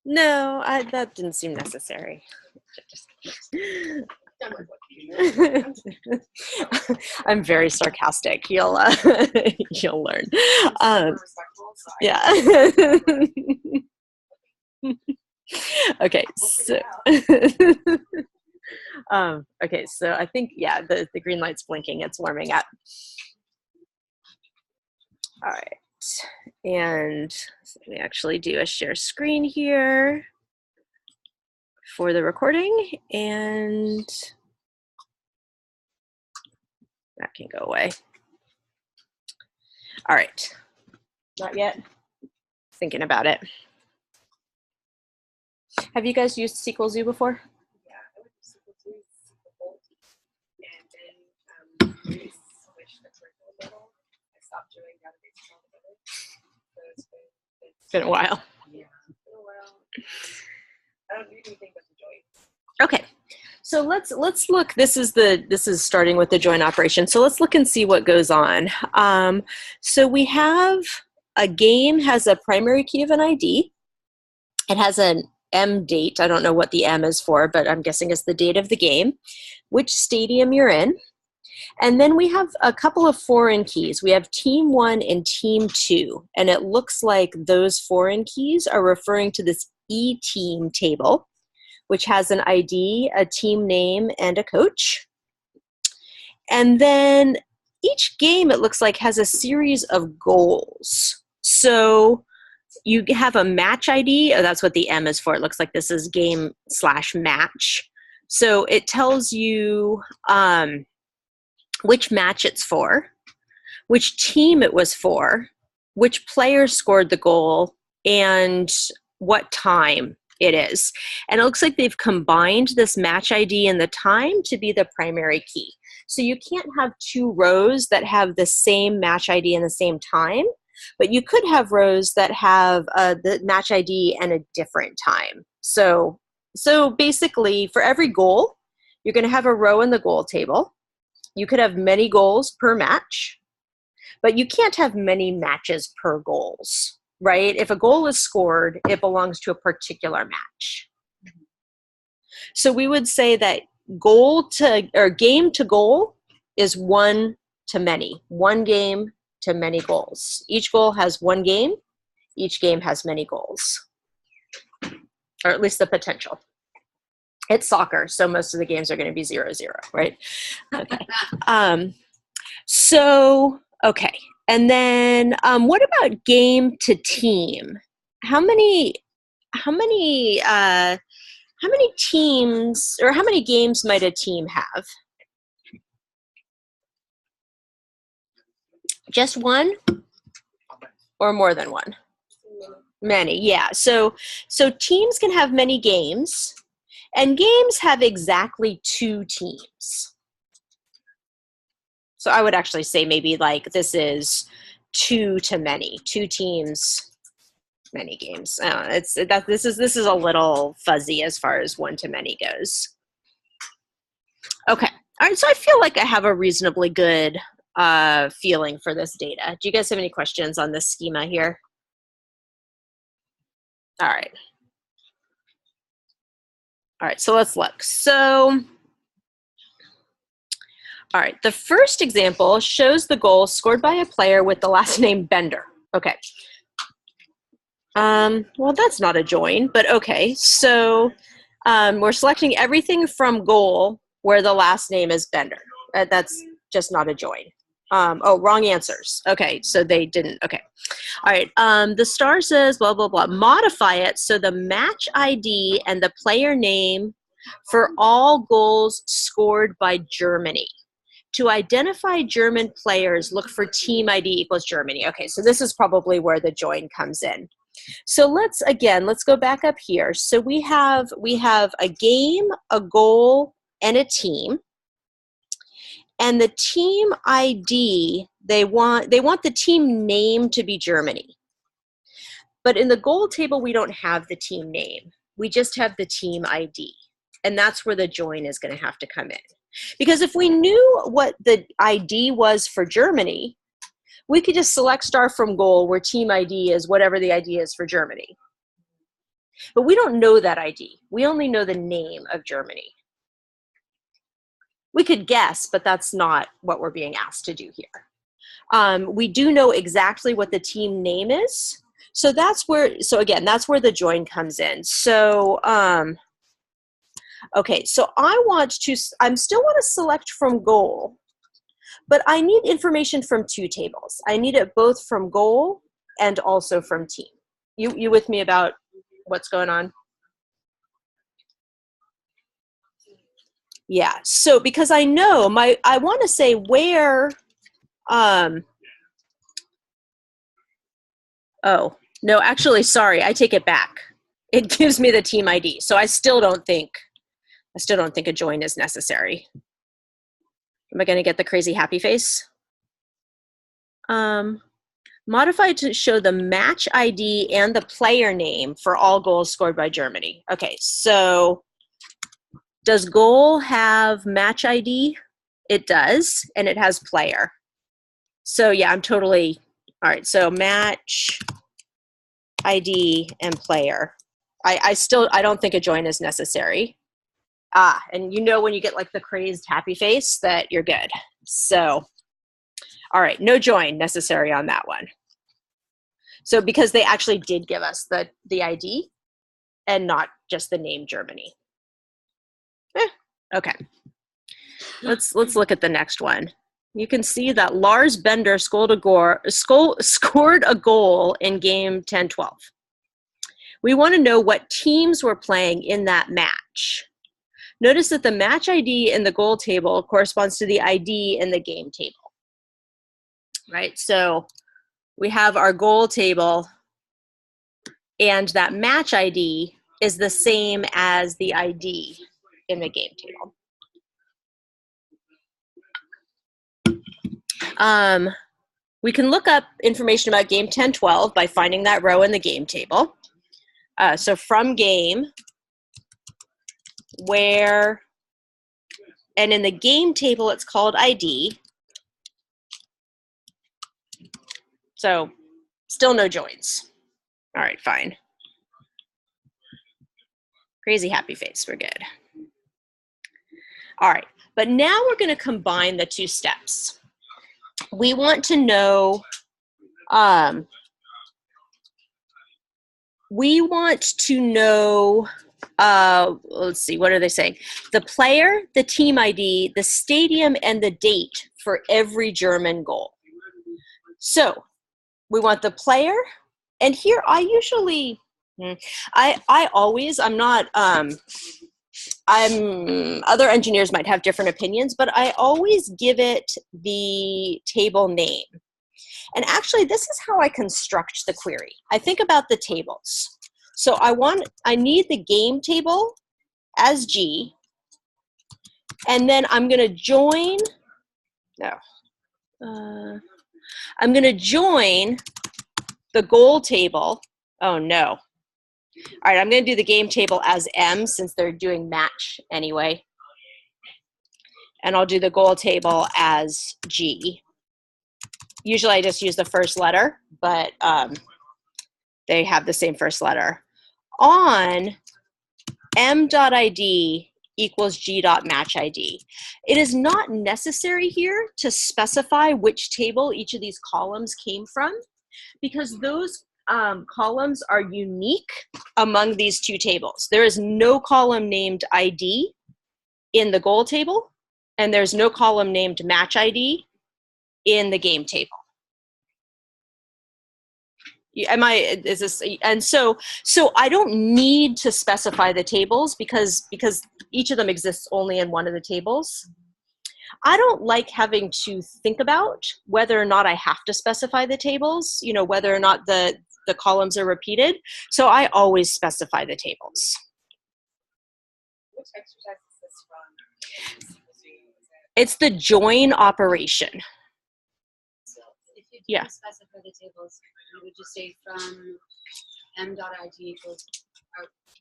No, that didn't seem necessary. I'm very sarcastic. You'll learn. Yeah. Okay. So. Okay. So I think the green light's blinking. It's warming up. All right. And so let me actually do a share screen here for the recording, and that can go away. All right. Not yet. Thinking about it. Have you guys used SQL Zoo before? Yeah, I would use SQL Zoo, SQL Bolt, and then we switched the curriculum model. I stopped doing databases altogether. So it's been a while. Yeah, it's been a while. I don't do anything but enjoy. Okay. So let's look. This is starting with the join operation. So let's look and see what goes on. So we have a game has a primary key of an ID. It has an M date. I don't know what the M is for, but I'm guessing it's the date of the game, which stadium you're in. And then we have a couple of foreign keys. We have team 1 and team 2. And it looks like those foreign keys are referring to this E-team table, which has an ID, a team name, and a coach. And then each game, it looks like, has a series of goals. So you have a match ID. Oh, that's what the M is for. It looks like this is game/match. So it tells you which match it's for, which team it was for, which player scored the goal, and what time it is. And it looks like they've combined this match ID and the time to be the primary key. So you can't have two rows that have the same match ID and the same time, but you could have rows that have the match ID and a different time. So basically, for every goal, you're going to have a row in the goal table. You could have many goals per match, but you can't have many matches per goals, right? If a goal is scored, it belongs to a particular match. So we would say that game to goal is one to many, one game to many goals. Each goal has one game. Each game has many goals, or at least the potential. It's soccer, so most of the games are going to be 0-0, right? Okay. Okay. And then what about game to team? How many teams, or how many games might a team have? Just one or more than one? Many, yeah. So teams can have many games, and games have exactly 2 teams. So I would actually say maybe like this is 2 to many, 2 teams, many games. This is a little fuzzy as far as 1 to many goes. Okay. All right. So I feel like I have a reasonably good feeling for this data. Do you guys have any questions on this schema here? All right. All right. So let's look. So, all right. The first example shows the goal scored by a player with the last name Bender. Okay. Well, that's not a join, but okay. So we're selecting everything from goal where the last name is Bender. That's just not a join. Oh, wrong answers. Okay, so they didn't. Okay. All right. The star says blah, blah, blah. Modify it so the match ID and the player name for all goals scored by Germany. To identify German players, look for team ID equals Germany. Okay, so this is probably where the join comes in. So let's go back up here. So we have a game, a goal, and a team. And the team ID, they want the team name to be Germany. But in the goal table, we don't have the team name. We just have the team ID. And that's where the join is going to have to come in. Because if we knew what the ID was for Germany, we could just select star from goal where team ID is whatever the ID is for Germany. But we don't know that ID. We only know the name of Germany. We could guess, but that's not what we're being asked to do here. We do know exactly what the team name is. So that's where, so again, that's where the join comes in. So, okay, so I still want to select from goal, but I need information from two tables. I need it both from goal and also from team. You with me about what's going on? Yeah, so because I know I want to say where, oh, no, actually, sorry, I take it back. It gives me the team ID. So I still don't think a join is necessary. Am I going to get the crazy happy face? Modify to show the match ID and the player name for all goals scored by Germany. Okay, so does goal have match ID? It does, and it has player. So yeah, I'm totally, all right, so match ID and player. I don't think a join is necessary. And you know when you get like the crazed happy face that you're good. So, all right, no join necessary on that one. So because they actually did give us the ID and not just the name Germany. Okay, let's look at the next one. You can see that Lars Bender scored a goal in game 10-12. We want to know what teams were playing in that match. Notice that the match ID in the goal table corresponds to the ID in the game table, right? So we have our goal table, and that match ID is the same as the ID in the game table. We can look up information about game 10-12 by finding that row in the game table. So from game, where, and in the game table, it's called ID. So still no joins. All right, fine. Crazy happy face, we're good. All right, but now we're gonna combine the two steps. We want to know, let's see, what are they saying? The player, the team ID, the stadium, and the date for every German goal. So we want the player, and here I usually, other engineers might have different opinions, but I always give it the table name. And actually, this is how I construct the query. I think about the tables. So I need the game table as G, and then I'm gonna join, I'm gonna join the goal table. Oh no. All right, I'm gonna do the game table as M since they're doing match anyway. And I'll do the goal table as G. Usually I just use the first letter, but they have the same first letter. On m.id equals g.matchid. It is not necessary here to specify which table each of these columns came from, because those columns are unique among these two tables. There is no column named ID in the goal table, and there's no column named match ID in the game table. So I don't need to specify the tables because each of them exists only in one of the tables. I don't like having to think about whether or not I have to specify the tables, you know, whether or not the columns are repeated. So I always specify the tables. Which exercise is this from? It's the join operation. So if you Yeah. didn't specify the tables, you would just say from m.id equals,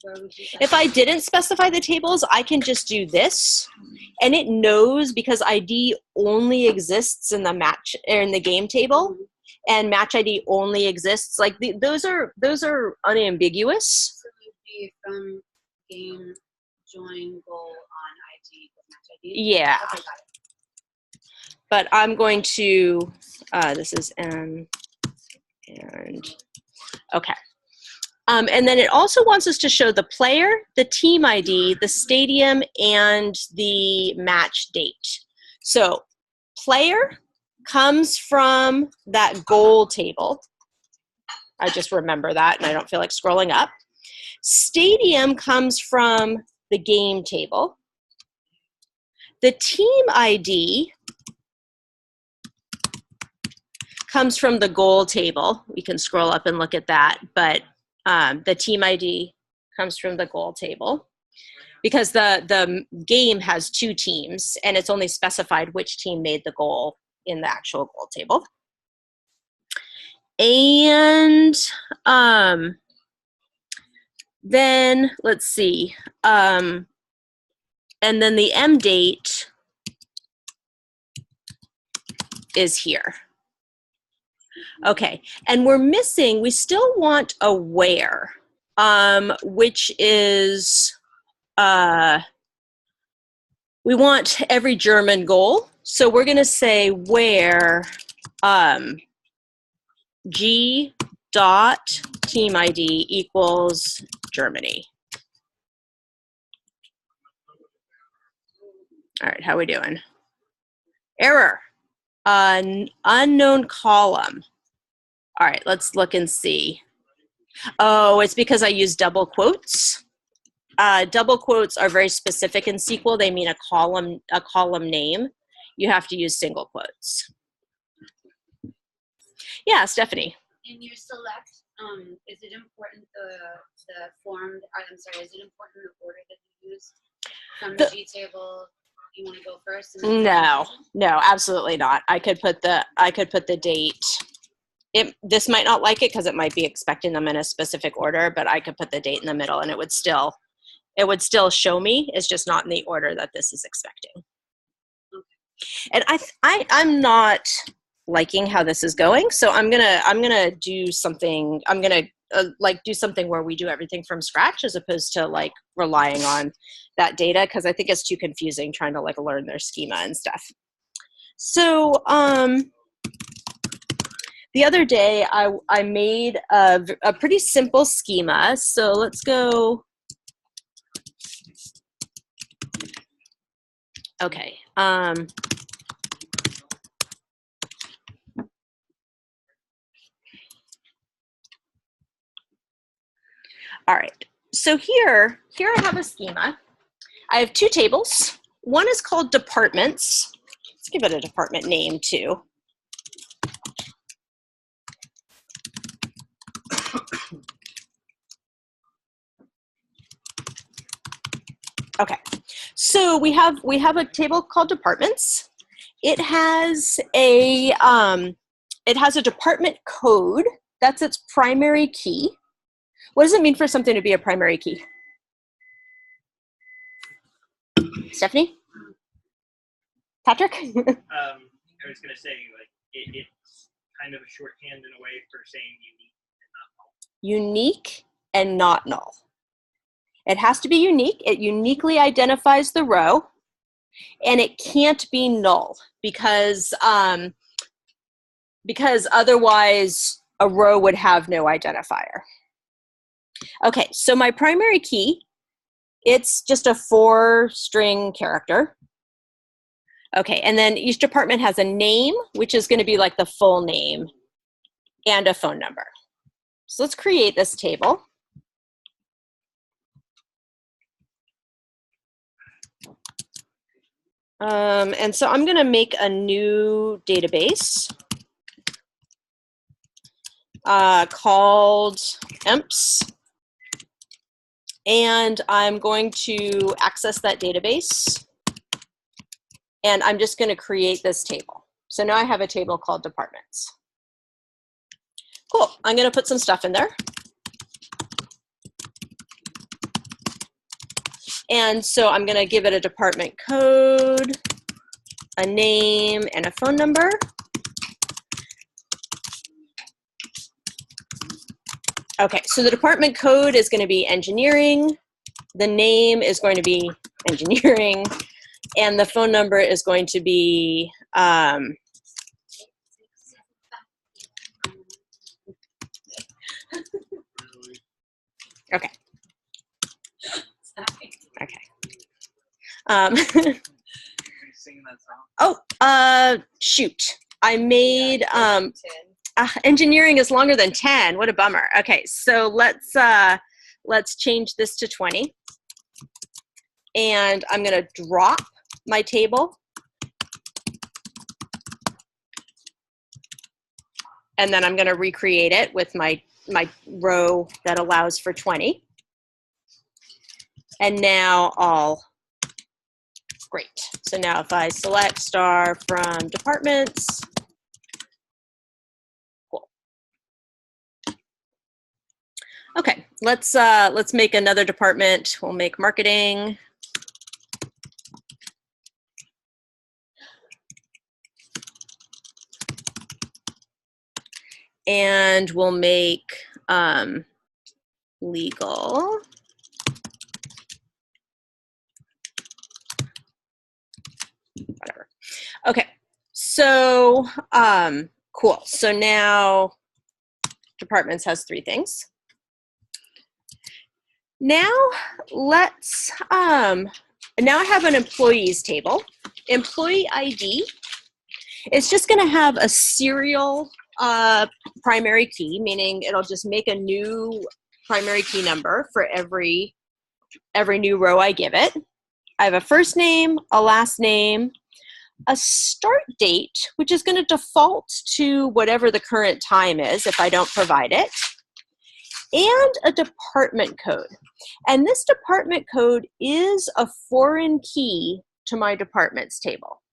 where would you If I didn't specify the tables, I can just do this, and it knows because ID only exists in the match or in the game table, and match ID only exists. Like those are unambiguous. So be from game join goal on ID equals match ID? Yeah. Okay, got it. But I'm going to, this is M and, okay. And then it also wants us to show the player, the team ID, the stadium, and the match date. So player comes from that goal table. I just remember that and I don't feel like scrolling up. Stadium comes from the game table. The team ID comes from the goal table. We can scroll up and look at that, but the team ID comes from the goal table because the game has two teams and it's only specified which team made the goal in the actual goal table. And then let's see, and then the M date is here. Okay, and we're missing, we still want a where, which is, we want every German goal. So we're gonna say where G dot team ID equals Germany. All right, how we doing? Error, unknown column. All right, let's look and see. Oh, it's because I use double quotes. Double quotes are very specific in SQL. They mean a column name. You have to use single quotes. Yeah, Stephanie. In your select, is it important the form? I'm sorry. Is it important the order that you use from the G table? You want to go first? And No, absolutely not. I could put the date. This might not like it because it might be expecting them in a specific order, but I could put the date in the middle and it would still show me. It's just not in the order that this is expecting. And I'm not liking how this is going, so I'm gonna do something. I'm gonna do something where we do everything from scratch as opposed to like relying on that data, because I think it's too confusing trying to like learn their schema and stuff. So the other day I made a pretty simple schema. So let's go. Okay. All right. So here I have a schema. I have two tables. One is called departments. Let's give it a department name too. Okay, so we have a table called departments. It has a department code. That's its primary key. What does it mean for something to be a primary key? Stephanie? Patrick? I was going to say, like, it's kind of a shorthand in a way for saying unique and not null. Unique and not null. It has to be unique. It uniquely identifies the row, and it can't be null because otherwise a row would have no identifier. Okay, so my primary key, it's just a 4-string character. Okay, and then each department has a name, which is going to be like the full name, and a phone number. So let's create this table. And so I'm going to make a new database called EMPS. And I'm going to access that database. And I'm just going to create this table. So now I have a table called departments. Cool. I'm going to put some stuff in there. And so I'm going to give it a department code, a name, and a phone number. Okay, so the department code is going to be engineering. The name is going to be engineering. And the phone number is going to be, okay. Okay. Singing that song? Shoot. I made, engineering is longer than 10. What a bummer. Okay, so let's change this to 20. And I'm going to drop my table. And then I'm going to recreate it with my row that allows for 20. And now great. So now if I select star from departments, cool. Okay, let's make another department. We'll make marketing. And we'll make legal. Whatever. Okay, so cool. So now departments has 3 things. Now let's, now I have an employees table. Employee ID is just gonna have a serial primary key, meaning it'll just make a new primary key number for every new row I give it. I have a first name, a last name, a start date, which is going to default to whatever the current time is if I don't provide it, and a department code. And this department code is a foreign key to my departments table.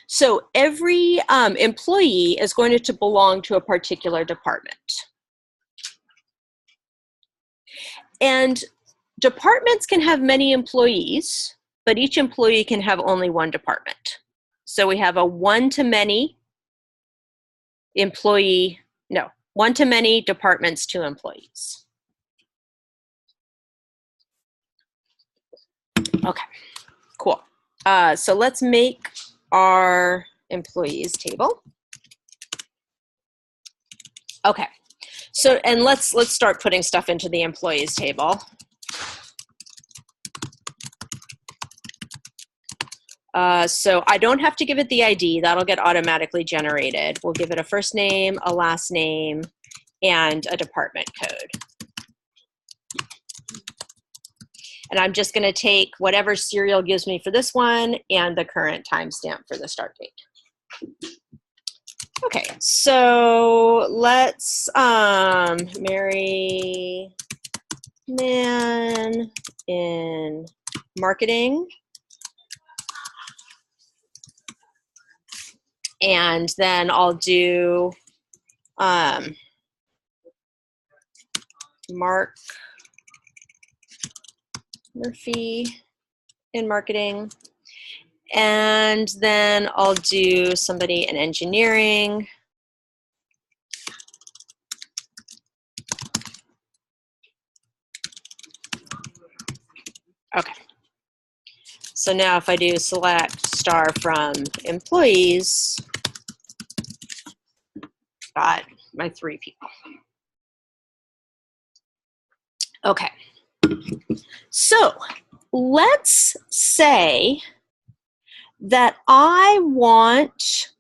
So every employee is going to belong to a particular department. And departments can have many employees, but each employee can have only one department. So we have a one-to-many employee, no, one-to-many departments to employees. Okay, cool. So let's make our employees table. Okay, so and let's start putting stuff into the employees table. So I don't have to give it the ID, that'll get automatically generated. We'll give it a first name, a last name, and a department code. And I'm just gonna take whatever serial gives me for this one and the current timestamp for the start date. Okay, so let's Mary Mann in marketing. And then I'll do Mark Murphy in marketing. And then I'll do somebody in engineering. Okay. So now if I do select star from employees, got my 3 people. Okay. So let's say that I want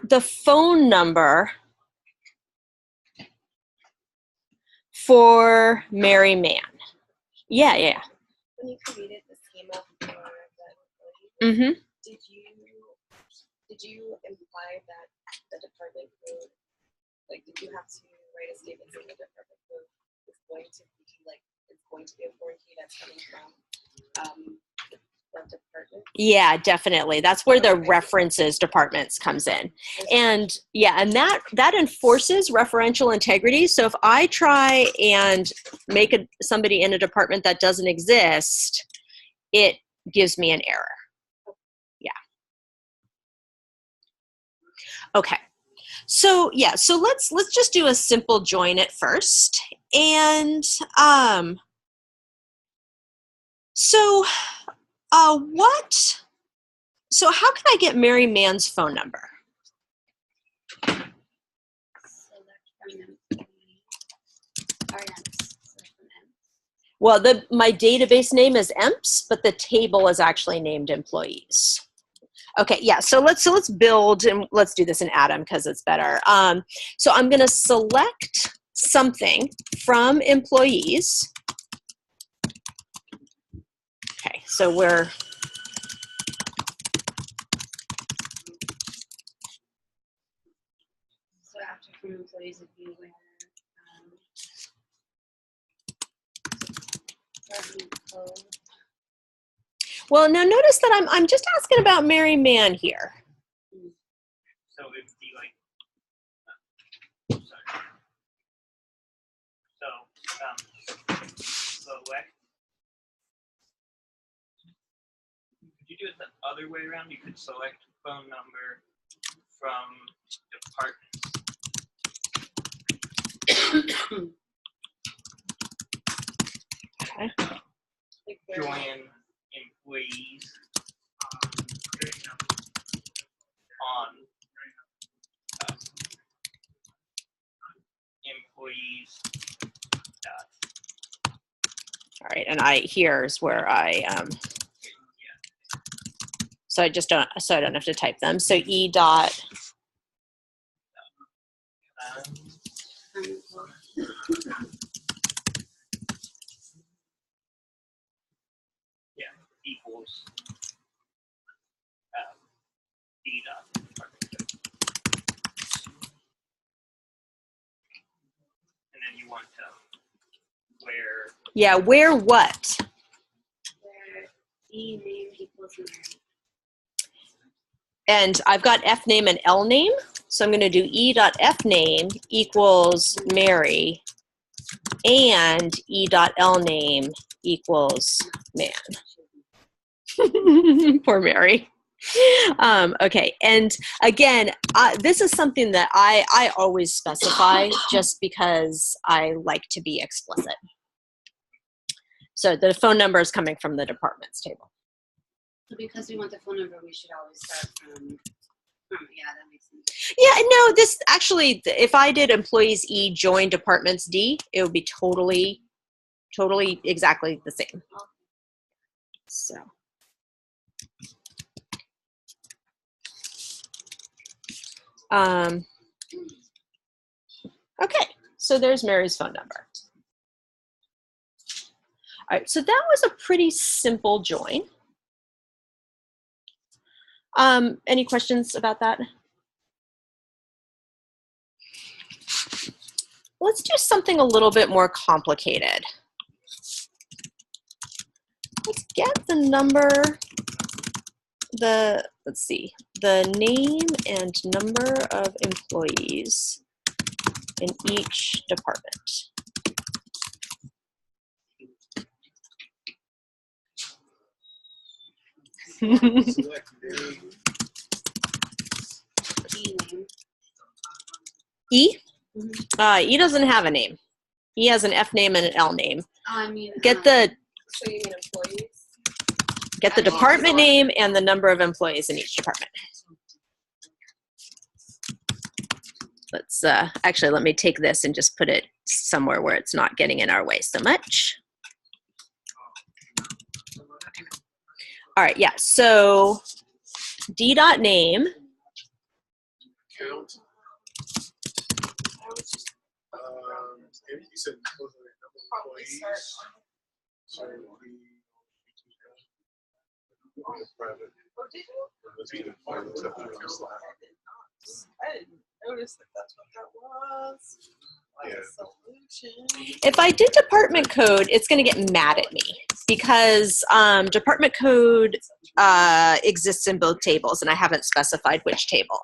the phone number for Mary Mann. Yeah. When you created the schema for the employee, Mm-hmm. did you imply that the department code, like, did you have to write a statement saying the department code is going to be like, it's going to be a foreign key that's coming from the department? Yeah, definitely. That's where the references departments comes in. And yeah, and that enforces referential integrity. So if I try and make somebody in a department that doesn't exist, it gives me an error. Yeah. Okay. So yeah, so let's just do a simple join at first. And so so how can I get Mary Mann's phone number? Select from employee. Select from M. Well, my database name is EMPS, but the table is actually named employees. Okay, yeah, so let's build, and let's do this in Atom because it's better. So I'm gonna select something from employees. Okay, so we're, So after from employees would be where department code. well, now notice that I'm just asking about Mary Mann here. So it'd be like, sorry. So, select. Could you do it the other way around? You could select phone number from departments. Okay. Like where- Join employees on employees. All right, and here's where I so I don't have to type them. So E dot Equals D dot department code. And then you want to where yeah, where what? Where E name equals Mary. And I've got F name and L name. So I'm going to do E dot F name equals Mary and E dot L name equals man. Poor Mary. Okay, and again, this is something that I always specify just because I like to be explicit. So the phone number is coming from the departments table. So because we want the phone number, we should always start from yeah, that makes sense. Yeah, no, this actually, if I did employees E join departments D, it would be totally exactly the same. So. Okay, so there's Mary's phone number. All right, so that was a pretty simple join. Any questions about that? Let's do something a little bit more complicated. Let's get the number, let's see, the name and number of employees in each department. E name. E? E doesn't have a name. E has an F name and an L name. I mean, Get the So you mean employees? department name and the number of employees in each department. Let's actually, let me take this and just put it somewhere where it's not getting in our way so much. All right, yeah, so D dot name. Count. You said employees. So private. Oh, did you? I didn't notice that that's what that was. Yeah. Solution. If I did department code, it's going to get mad at me because department code exists in both tables, and I haven't specified which table.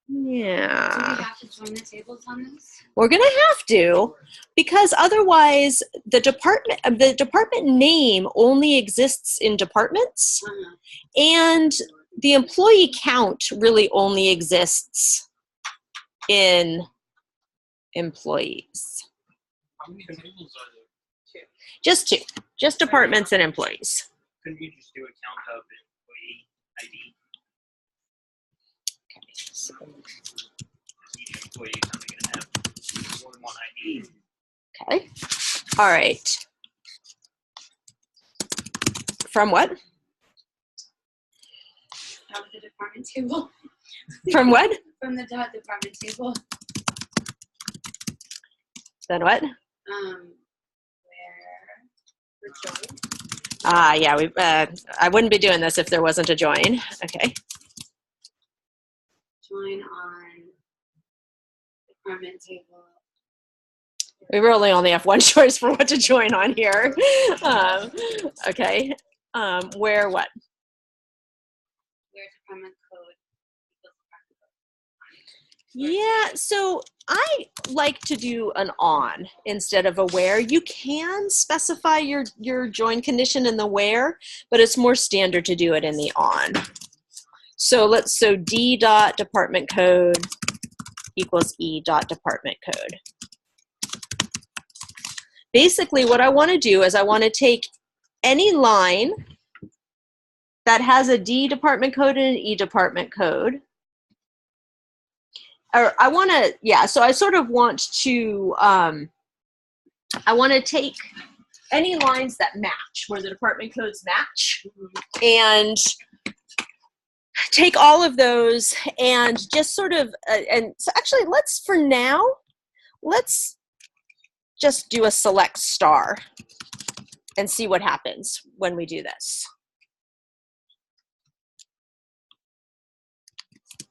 do we Yeah. have to join the tables on this? We're going to have to, because otherwise the department name only exists in departments, Uh-huh. and the employee count really only exists in employees. How many tables are there? Just two, just departments and employees. Couldn't you just do a count of employee ID? So, Each employee is only going to have more than one ID. okay. All right. From what? Out of the department table. From what? From the department table. Then what? Where we're joined. Yeah, I wouldn't be doing this if there wasn't a join. Okay. Join on department table. We really only have one choice for what to join on here. Okay. Where what? Where department code equals department code. Yeah, so I like to do an on instead of a where. You can specify your join condition in the where, but it's more standard to do it in the on. So D dot department code equals E dot department code. Basically, what I want to do is I want to take any line that has a D department code and an E department code. Or I want to, yeah, so I sort of want to, I want to take any lines that match, where the department codes match, and take all of those and just sort of, and so actually for now, let's just do a select star and see what happens when we do this.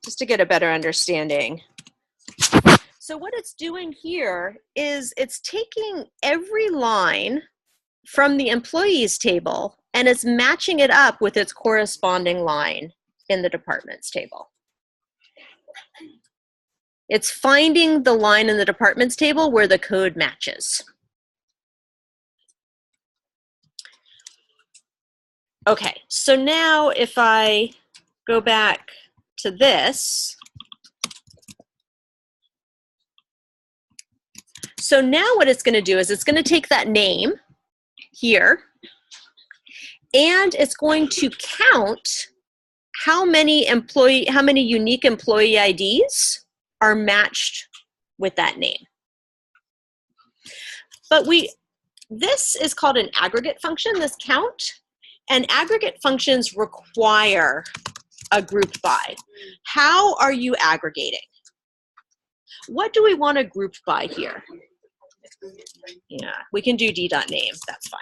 Just to get a better understanding. So what it's doing here is it's taking every line from the employees table and it's matching it up with its corresponding line in the departments table. It's finding the line in the departments table where the code matches. Okay, so now if I go back to this, so now what it's going to do is it's going to take that name here and it's going to count how many unique employee IDs are matched with that name. But this is called an aggregate function, this count, and aggregate functions require a group by. How are you aggregating? What do we want to group by here? Yeah, we can do d.name, that's fine.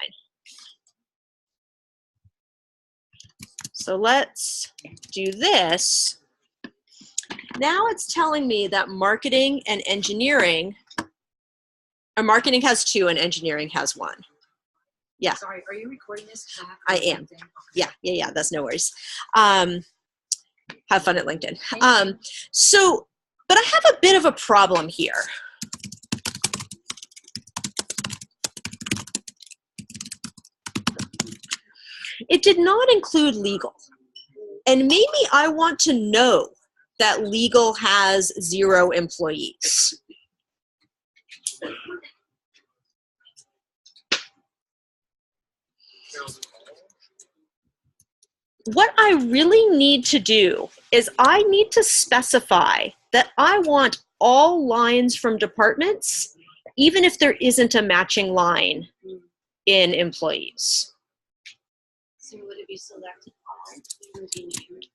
So let's do this. Now it's telling me that marketing and engineering, marketing has 2 and engineering has 1. Yeah. Sorry, are you recording this? I am. Yeah, that's no worries. Have fun at LinkedIn. But I have a bit of a problem here. It did not include legal. And maybe I want to know that legal has 0 employees. What I really need to do is I need to specify that I want all lines from departments, even if there isn't a matching line in employees. So would it be select all? Would be named?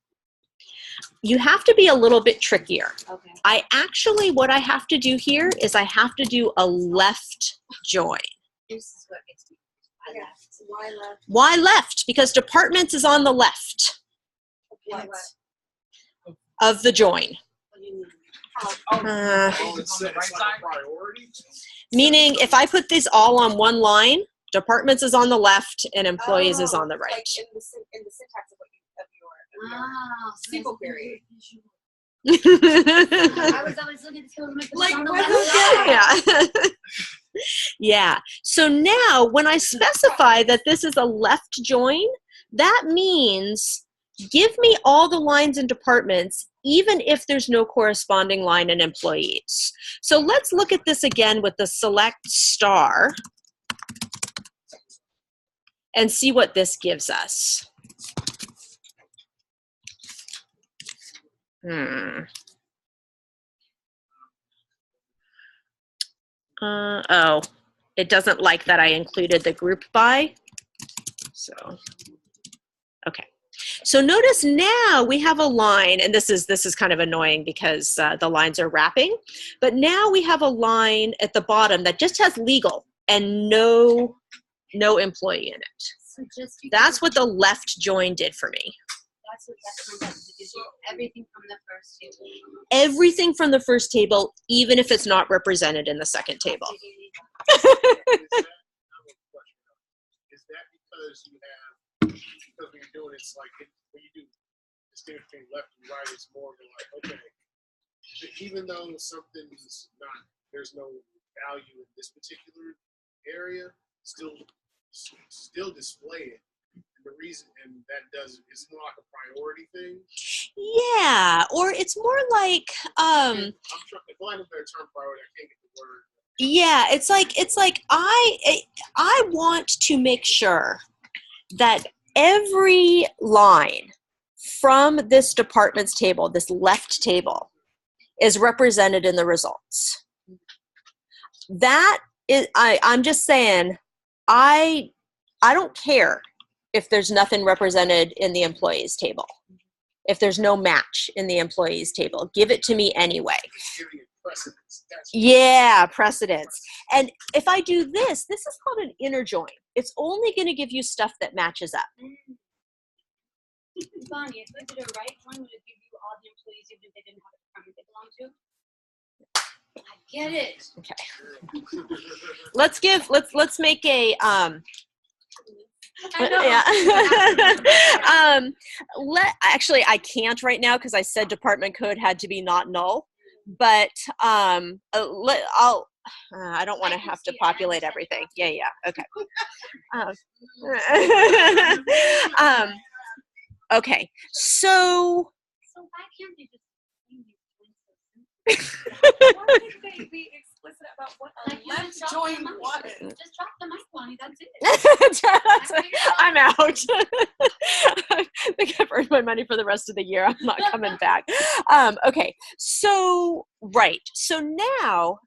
You have to be a little bit trickier. Okay. What I have to do here is I have to do a left join. This is what gets me. I left. Why left? Why left? Because departments is on the left What? of the join. What do you mean? It's like a priority. Meaning if I put these all on one line, departments is on the left and employees is on the right. Like in the syntax of your Wow. SQL query. I was always looking to Like, on the where left the- side. Yeah. Yeah. So now when I specify that this is a left join, that means give me all the lines and departments, even if there's no corresponding line and employees. So let's look at this again with the select star and see what this gives us. Oh, it doesn't like that I included the group by. So, okay. So notice now we have a line, and this is kind of annoying because the lines are wrapping, but now we have a line at the bottom that just has legal and no employee in it. So just because That's what the left join did for me. that's what that comes up. It gives you everything from the first table. Everything from the first table, even if it's not represented in the second table. Is that because you have, because when you're doing it's like, when you do distinguish between left and right, it's more of like, okay, even though something's not, there's no value in this particular area, still display it. And the reason, and that does, it's more like a priority thing. Yeah, or it's more like, I'm trying, if I have a better term priority, I can't get the word. yeah, it's like I want to make sure that every line from this department's table, this left table, is represented in the results. That is, I'm just saying, I don't care if there's nothing represented in the employees table. If there's no match in the employees table, give it to me anyway. It's giving it precedence. That's Yeah, precedence. And if I do this, this is called an inner join. It's only going to give you stuff that matches up. Bonnie, if we did a right one, would it give you all the employees even if they didn't have a department they belong to? I get it. Okay. Let's make a I know. yeah. Actually I can't right now because I said department code had to be not null, but I don't want to have to populate everything. Yeah, okay. Okay, so So why can't they just name these twins? Why did they be explicit about what a Like, you left just drop join the mic. was? Just drop the mic, Bonnie. That's it. I'm out. I think I've earned my money for the rest of the year. I'm not coming back. Okay, so right. So now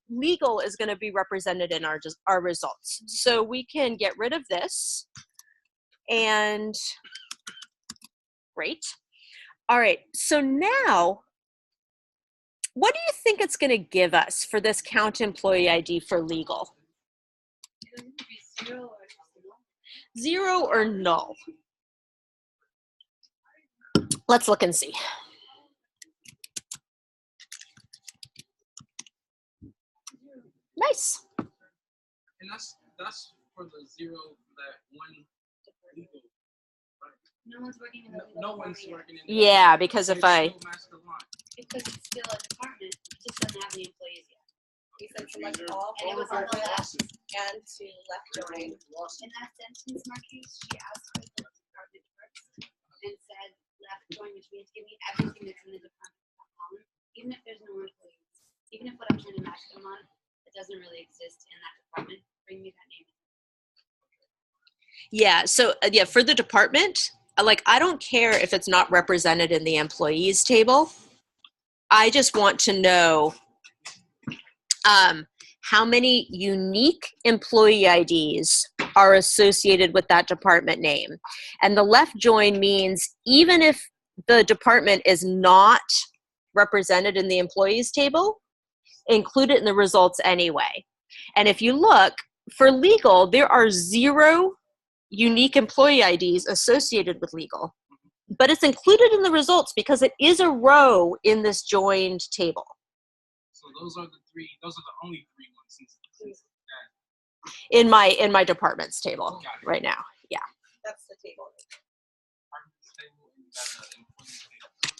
legal is going to be represented in our results. So we can get rid of this, and great. All right. So now, what do you think it's going to give us for this count employee ID for legal? It would be 0 or just null. 0 or null? Let's look and see. Nice. And that's for the 0 that one legal. No one's working in the legal No one's department yet. working in. Yeah, because if I, Master line. Because it's still a department, it just doesn't have any employees yet. We said select all And it was on the departments left. and to left join. In that sentence, Marquise, she asked for the department first and said left join, which means give me everything that's in the department column, even if there's no employees, even if what I'm trying to match them on, it doesn't really exist in that department, bring me that name. yeah, so yeah, for the department, like I don't care if it's not represented in the employees table. I just want to know how many unique employee IDs are associated with that department name. And the left join means even if the department is not represented in the employees table, include it in the results anyway. And if you look, for legal, there are 0 unique employee IDs associated with legal, but it's included in the results because it is a row in this joined table. So those are the only 3 ones since In my departments table right now. Yeah. That's the table. department's table and you got an employee's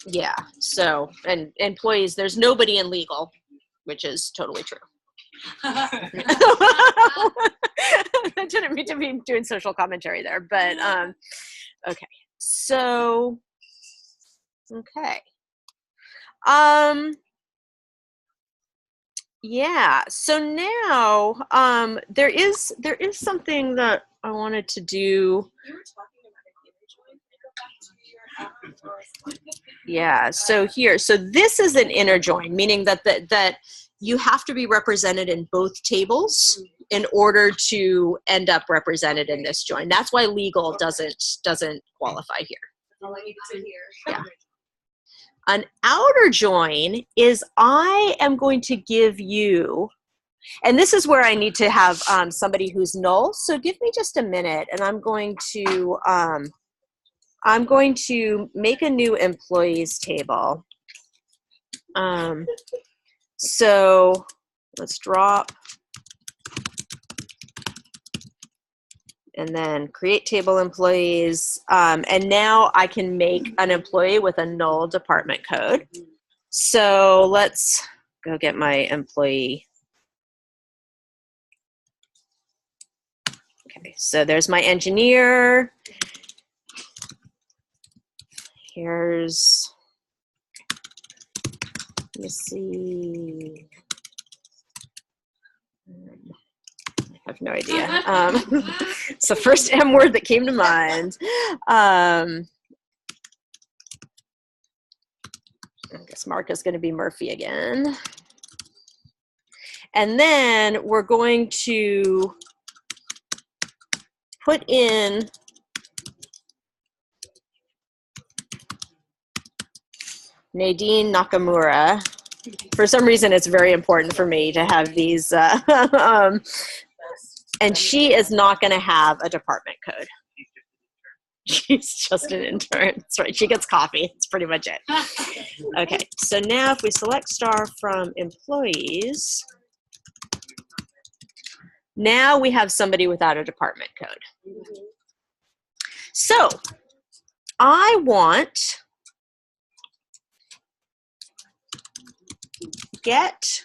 table. Yeah. So, and employees, there's nobody in legal, which is totally true. I didn't mean to be doing social commentary there, but okay. So, okay. Yeah. So now, there is something that I wanted to do. You were talking about an image one. Go back to your Yeah. So here, so this is an inner join, meaning that that you have to be represented in both tables in order to end up represented in this join. That's why legal doesn't qualify here. I'll let you to hear. Yeah. An outer join is I am going to give you, and this is where I need to have somebody who's null. So give me just a minute, and I'm going to make a new employees table. So let's drop and then create table employees. And now I can make an employee with a null department code. So let's go get my employee. Okay, so there's my engineer. Here's, let me see. I have no idea. It's the first M word that came to mind. I guess Mark is going to be Murphy again. And then we're going to put in Nadine Nakamura. For some reason, it's very important for me to have these. And she is not going to have a department code. She's just an intern. That's right. She gets coffee. That's pretty much it. Okay. So now if we select star from employees, now we have somebody without a department code. So I want get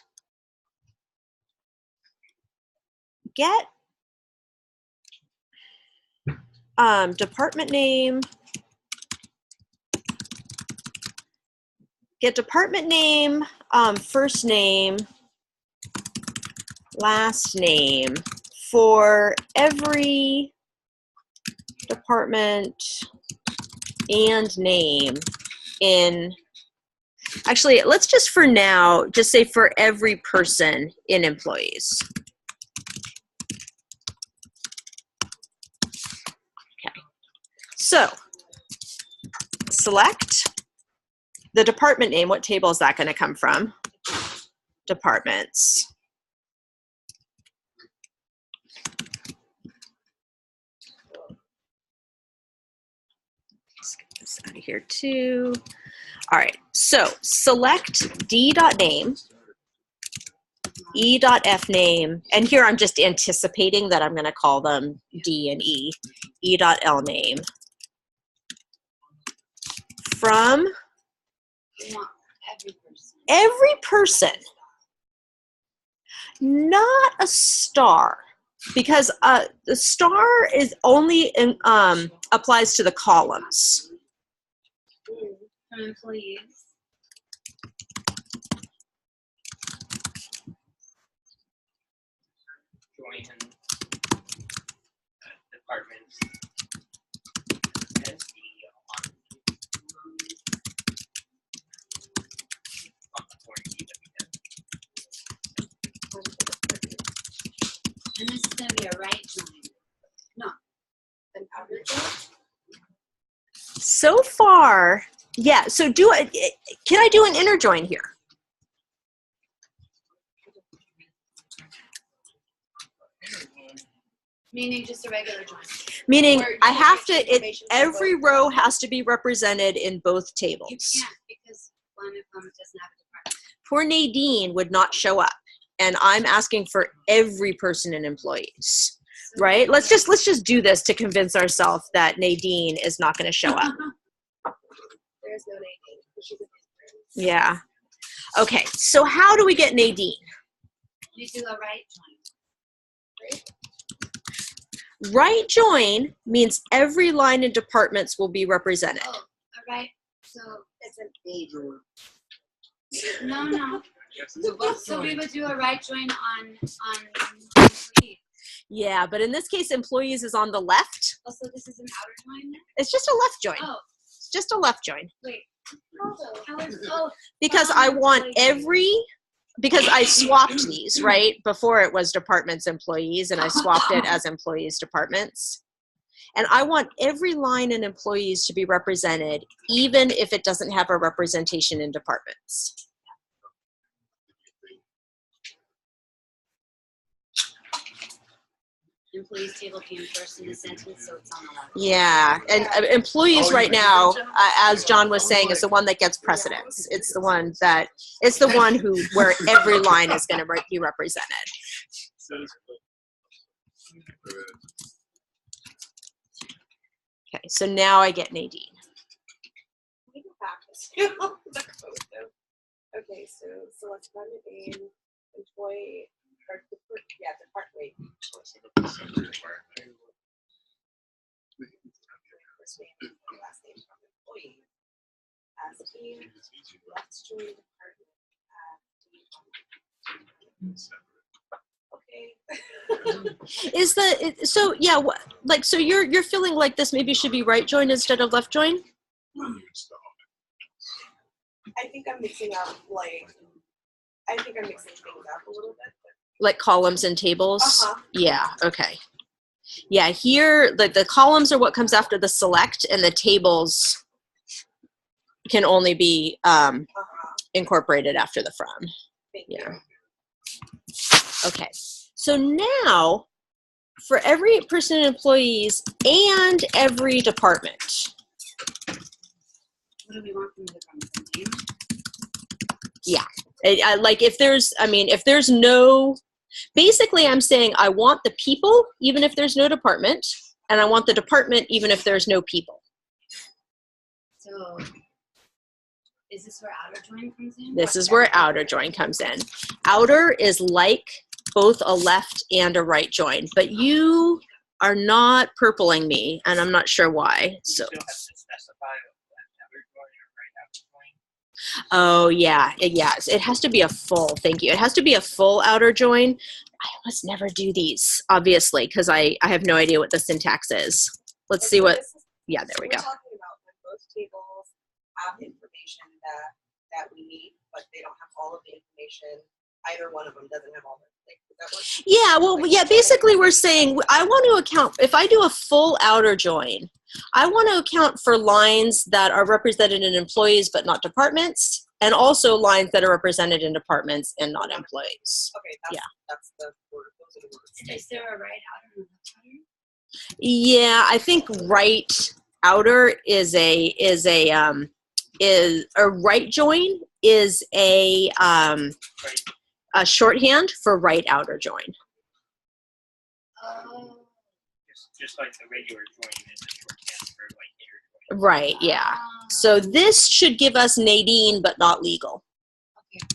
department name, get department name, first name, last name for every department and name in, actually, let's just for now, just say for every person in employees. So select the department name. What table is that going to come from? Departments. Let's get this out of here too. All right, so select D.name, E.fname, and here I'm just anticipating that I'm going to call them D and E, E.lname. From every person, not a star, because the star is only applies to the columns. From employees. Join departments as And this is going to be a right join. No. An outer join. So far, yeah. So can I do an inner join here? Meaning just a regular join. Meaning Where I you have get to, information from every both row has to be represented in both You tables. can't because one of them doesn't have a department. Poor Nadine would not show up. And I'm asking for every person in employees. right? Let's just do this to convince ourselves that Nadine is not going to show up. There's no Nadine. She's a different. Yeah. Okay, so how do we get Nadine? You do a right join. Right join means every line in departments will be represented. Oh, a right. So It's an A join. no. Yes, it's a left So we join. would do a right join on employee. Yeah, but in this case, employees is on the left. Oh, so this is an outer join then? It's just a left join. Oh, It's just a left join. wait. Also, How is, oh, Because I want because I swapped these, right? Before it was departments employees and I swapped it as employees departments. And I want every line in employees to be represented, even if it doesn't have a representation in departments. employees table came first in the sentence, so it's on the left. Yeah, and employees right now, as John was saying, is the one that gets precedence. It's the one where every line is going to be represented. Okay, so now I get Nadine. we go back to the code though. Okay, so select department name, employee, or department. First name, last name from employee. As team, let's join department. Okay. So you're feeling like this maybe should be right join instead of left join? I think I'm mixing up things up a little bit. Like columns and tables? Uh-huh. Yeah, okay. Yeah, here the columns are what comes after the select, and the tables can only be incorporated after the from. Thank Yeah. you. Okay, so now for every person and employees and every department, What do we want from the department name? like if there's no, basically I'm saying I want the people even if there's no department, and I want the department even if there's no people. So is this where outer join comes in? This is where outer join comes in. Outer is like both a left and a right join, but you are not purpling me, and I'm not sure why. You So, still have to specify left outer join or right outer join. oh yeah, it has to be a full. Thank you. It has to be a full outer join. I almost never do these, obviously, because I have no idea what the syntax is. Let's see what. Yeah, there we We're go. talking about when both tables have information that we need, but they don't have all of the information. Either one of them doesn't have all the. Does that work? Yeah, well, yeah, basically we're saying I want to account, if I do a full outer join, I want to account for lines that are represented in employees but not departments, and also lines that are represented in departments and not employees. Okay, that's the word. Those are the words. Is there a right outer and a left outer? Yeah, I think right outer is a right join is a shorthand for right outer join. Oh. Just like the regular join is a shorthand for like inner join. Right, yeah. So this should give us Nadine, but not legal. Okay.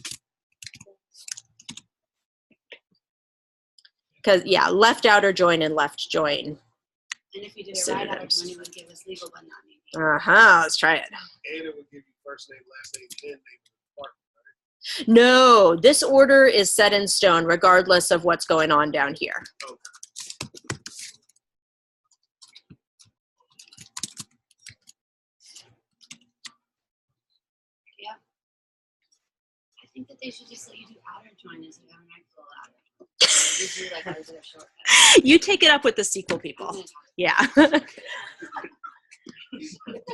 Because, yeah, left outer join and left join. And if you did a right outer Synonyms. join, it would give us legal, but not maybe. Let's try it. And it would give you first name, last name, and name of the department. No, this order is set in stone regardless of what's going on down here. I think that they should just let you do outer join as you have an actual outer. You do like ours are short. You take it up with the SQL people. Yeah. It's been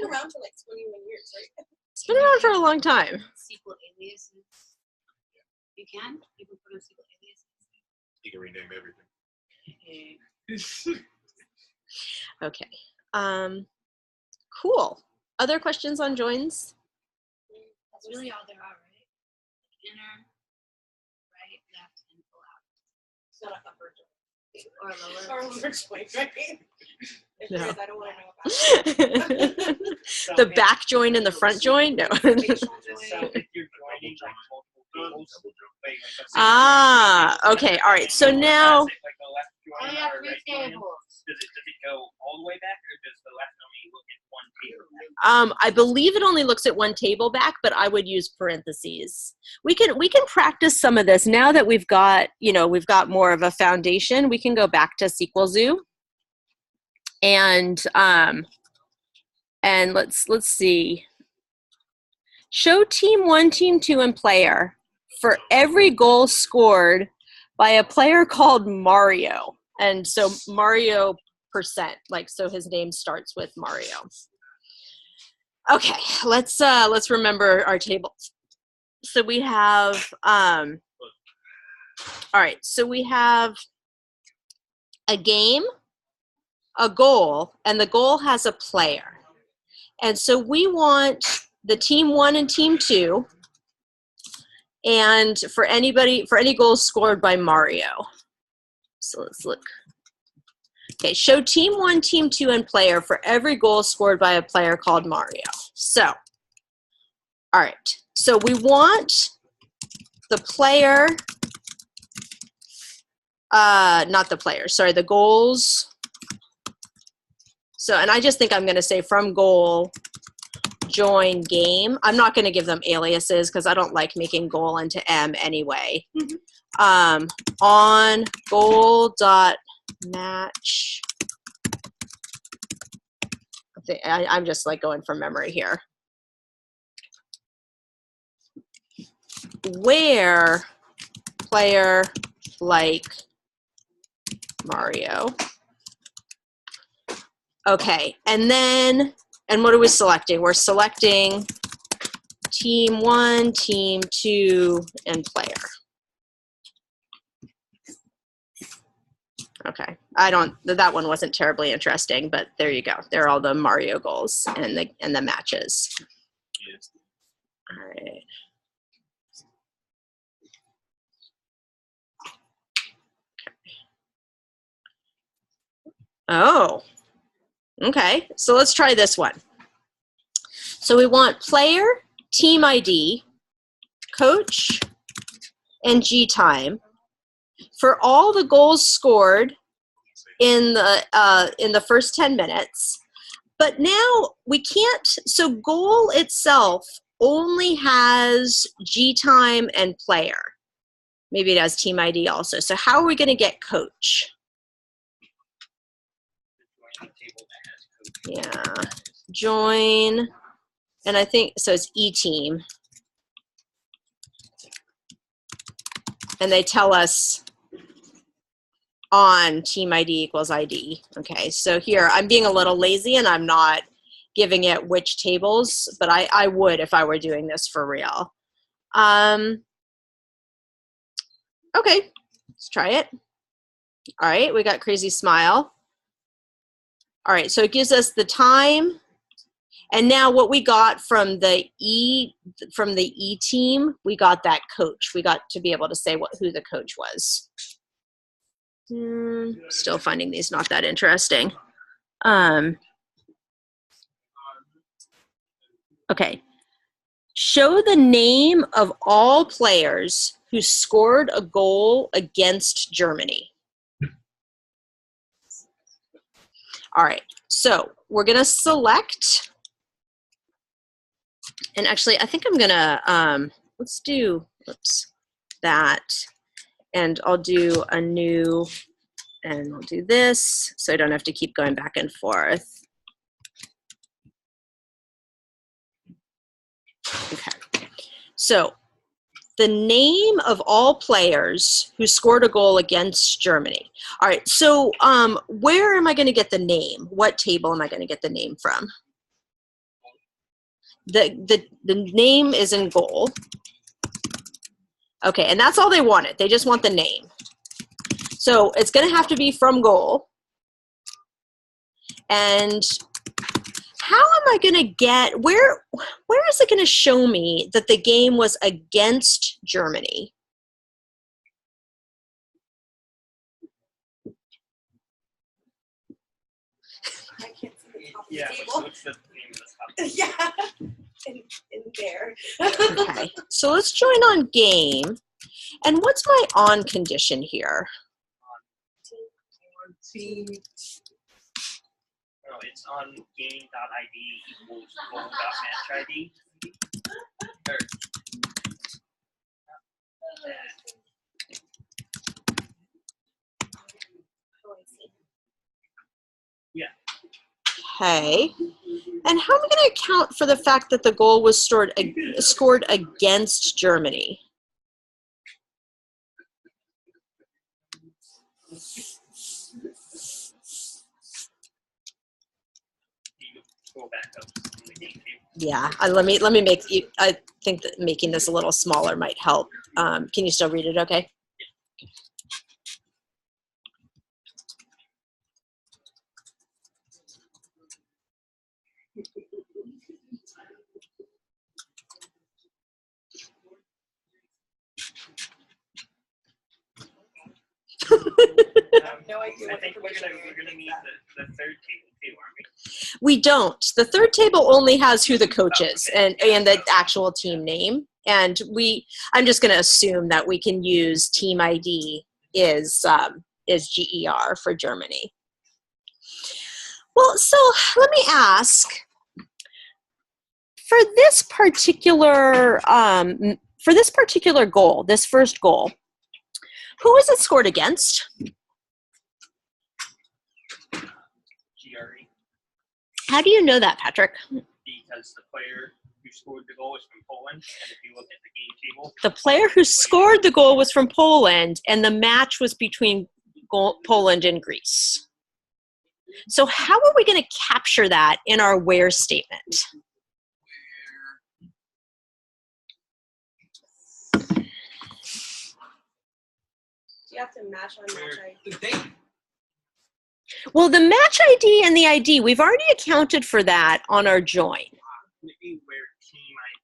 around for like 21 years, right? It's been around for a long time. SQL aliases. You can put on SQL aliases. You can rename everything. Okay. Cool. Other questions on joins? That's really all there are, right? Inner, right, left, and full out. It's not an upper join. Or lower. Or lower joint, right? If there No. is, I don't want to know about it. So The if- back joint and the front joint? No. So if you're joining like multiple tables, like, let's say you're Ah, joining okay, tables, all right, so and you now- want like the left Oh, join yeah, or 3 right join, tables. does it go all the way back, or does the left only look at one table? I believe it only looks at one table back, but I would use parentheses. We can practice some of this now that we've got more of a foundation. We can go back to SQL Zoo, and let's see. Show team 1, team 2, and player for every goal scored by a player called Mario. And so Mario %, like, so his name starts with Mario. Okay, let's remember our tables. So we have all right, so we have a game, a goal, and the goal has a player. And so we want the team 1 and team 2, and for any goals scored by Mario. So let's look. Okay, show team 1, team 2, and player for every goal scored by a player called Mario. So, all right. So we want the player, not the player, sorry, the goals. So, and I just think I'm going to say from goal, join game. I'm not going to give them aliases because I don't like making goal into M anyway. On goal dot match. I'm just like going from memory here. Where player like Mario. Okay, and what are we selecting? We're selecting team 1, team 2, and player. Okay, that one wasn't terribly interesting, but there you go. There are all the Mario goals and the matches. All right. Oh, okay. So let's try this one. So we want player, team ID, coach, and G time for all the goals scored in the first 10 minutes. But now we can't, so goal itself only has G time and player. Maybe it has team ID also. So how are we going to get coach? Yeah, join, and I think, so it's E-team. And they tell us on team ID equals ID. Okay, so here I'm being a little lazy and I'm not giving it which tables, but I would if I were doing this for real. Okay, let's try it. All right, we got Crazy Smile. All right, so it gives us the time. And now what we got from the E team, we got that coach. We got to be able to say who the coach was. Still finding these not that interesting. Okay. Show the name of all players who scored a goal against Germany. All right, so we're gonna select, and actually I think I'm gonna, let's do, that, and I'll do a new, and I'll do this, so I don't have to keep going back and forth. Okay, so the name of all players who scored a goal against Germany. All right, so where am I going to get the name? What table am I going to get the name from? The name is in goal. Okay, and that's all they wanted. They just want the name. So it's going to have to be from goal. And how am I going to get, where is it going to show me that the game was against Germany? Yeah, table. what's the name of the top? Yeah, in there. Okay, so let's join on game. And what's my on condition here? On team. No, it's on game.id equals goal.matchid. Or, yeah. Okay. And how am I going to account for the fact that the goal was scored against Germany? You scroll back up in the game table. Yeah, let me make. I think that making this a little smaller might help. Can you still read it? Okay. No idea I what think we're information gonna need the third table too, aren't we? We don't. The third table only has who the coach is and the actual team name. And I'm just going to assume that we can use team ID is GER for Germany. Well, so let me ask, for this particular goal, this first goal, who is it scored against? GRE. How do you know that, Patrick? Because the player who scored the goal is from Poland, and if you look at the game table, The player who scored the goal was from Poland, and the match was between Poland and Greece. So how are we going to capture that in our where statement? Do you have to match on match ID? The date. Well, the match ID and the ID, we've already accounted for that on our join. maybe where team ID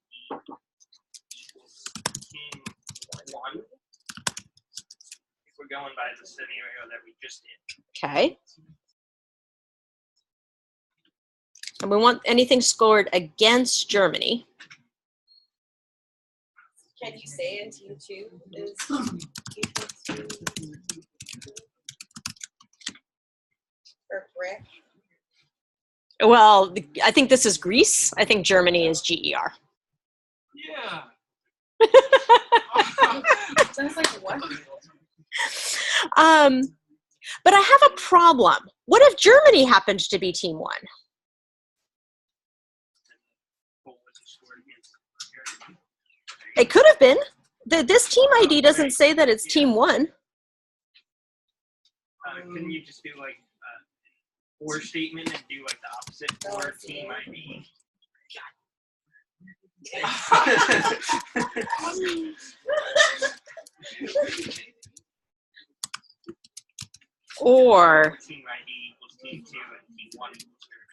equals team 1. If we're going by the scenario that we just did. Okay. And we want anything scored against Germany. Can you say in team 2 is equal to or correct? Well, I think this is Greece. I think Germany is GER. Yeah. Sounds like what? But I have a problem. What if Germany happened to be team 1? It could have been. This team ID doesn't say that it's team 1. Couldn't you just do like a or statement and do like the opposite for team ID? Or, team ID equals team 2 and team 1 equals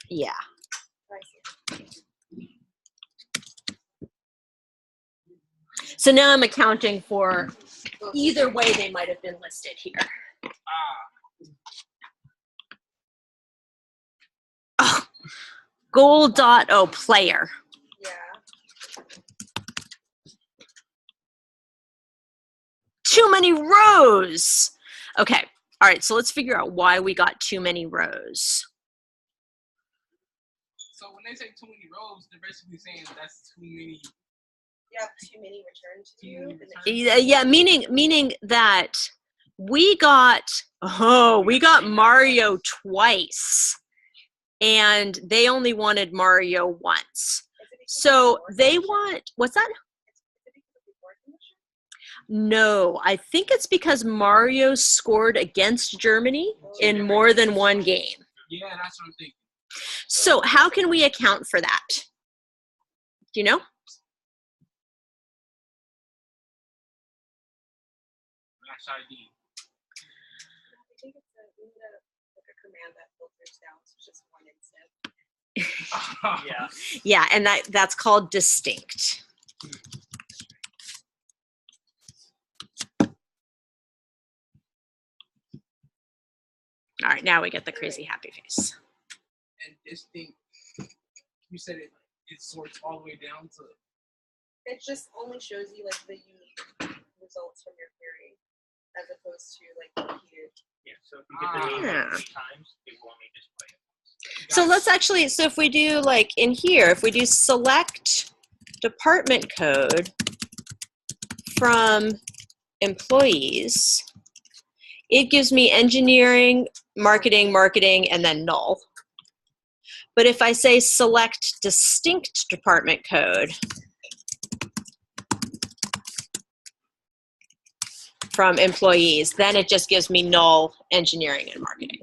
Germany. yeah. So now I'm accounting for either way they might have been listed here. Oh, goal.o player. Yeah. Too many rows. Okay. All right. So let's figure out why we got too many rows. So when they say too many rows, they're basically saying that's too many. You have too many returns to you. Yeah, meaning that we got Mario twice, and they only wanted Mario once. So they want, what's that? No, I think it's because Mario scored against Germany in more than one game. Yeah, that's what I'm thinking. So how can we account for that? Do you know? I Match ID. think it's like a command that filters down to just one instance. Yeah. Yeah, and that's called distinct. All right, now we get the crazy happy face. And distinct you said it sorts all the way down to. It just only shows you like the unique results from your query, as opposed to like repeated. Yeah, so if you get the name Ah. like 3 times, it will only display it. So let's actually, so if we do like in here, if we do select department code from employees, it gives me engineering, marketing, and then null. But if I say select distinct department code from employees, then it just gives me null engineering and marketing.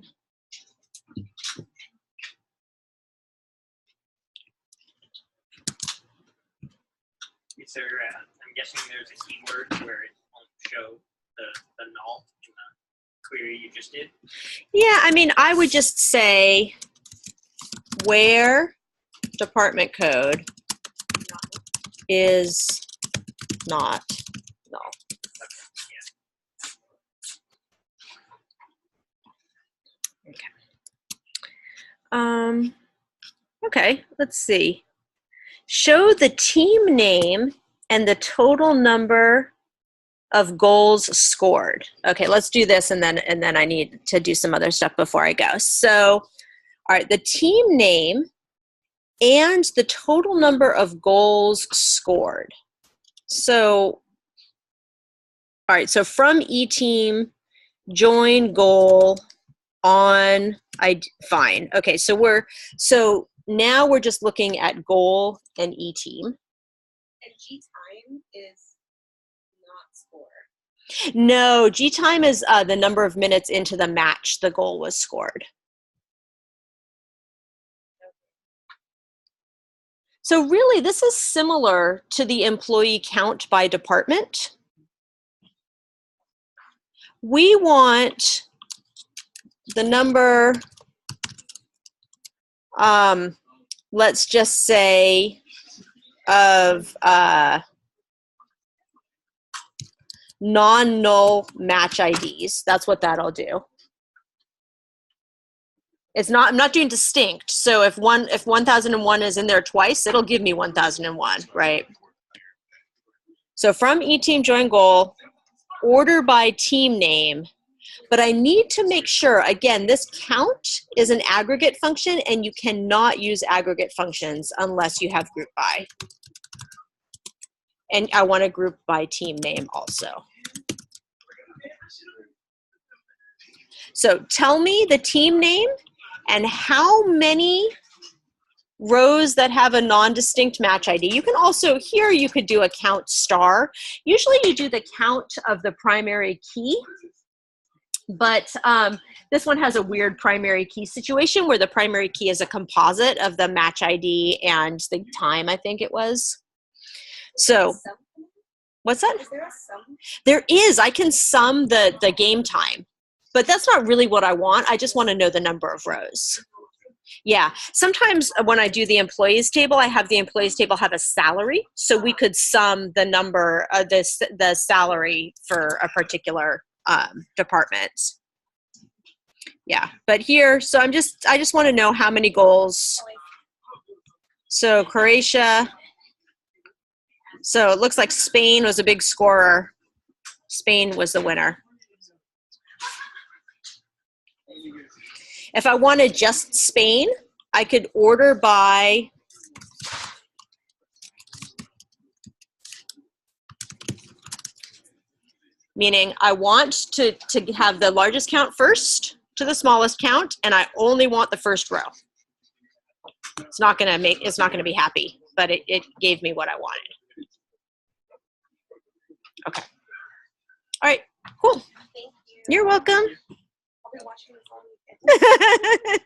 Is there, I'm guessing there's a keyword where it won't show the null in the query you just did. Yeah, I mean, I would just say where department code is not null. Okay, let's see. Show the team name and the total number of goals scored. Okay, let's do this and then I need to do some other stuff before I go. So, all right, the team name and the total number of goals scored. So, all right, so from eTeam, join goal on fine. Okay, so now we're just looking at goal and eTeam. And G time is not score. No, G time is the number of minutes into the match the goal was scored. So really, this is similar to the employee count by department. We want the number, let's just say, of non-null match IDs. That's what that'll do. It's not, I'm not doing distinct. So if 1001 is in there twice, it'll give me 1001, right? So from eTeam join goal, order by team name, but I need to make sure, again, this count is an aggregate function and you cannot use aggregate functions unless you have group by. And I want to group by team name also. So tell me the team name and how many rows that have a non-distinct match ID. You can also, here you could do a count star. Usually you do the count of the primary key, but this one has a weird primary key situation where the primary key is a composite of the match ID and the time, I think it was. So, what's that? Is there a sum? There is. I can sum the game time, but that's not really what I want. I just want to know the number of rows. Yeah. Sometimes when I do the employees table, I have the employees table have a salary, so we could sum the number of the salary for a particular department. Yeah. But here, so I just want to know how many goals. So Croatia. So it looks like Spain was a big scorer. Spain was the winner. If I wanted just Spain, I could order by meaning I want to have the largest count first to the smallest count, and I only want the first row. It's not gonna be happy, but it gave me what I wanted. Okay. All right, cool. Thank you. You're welcome. I'll be watching this all weekend.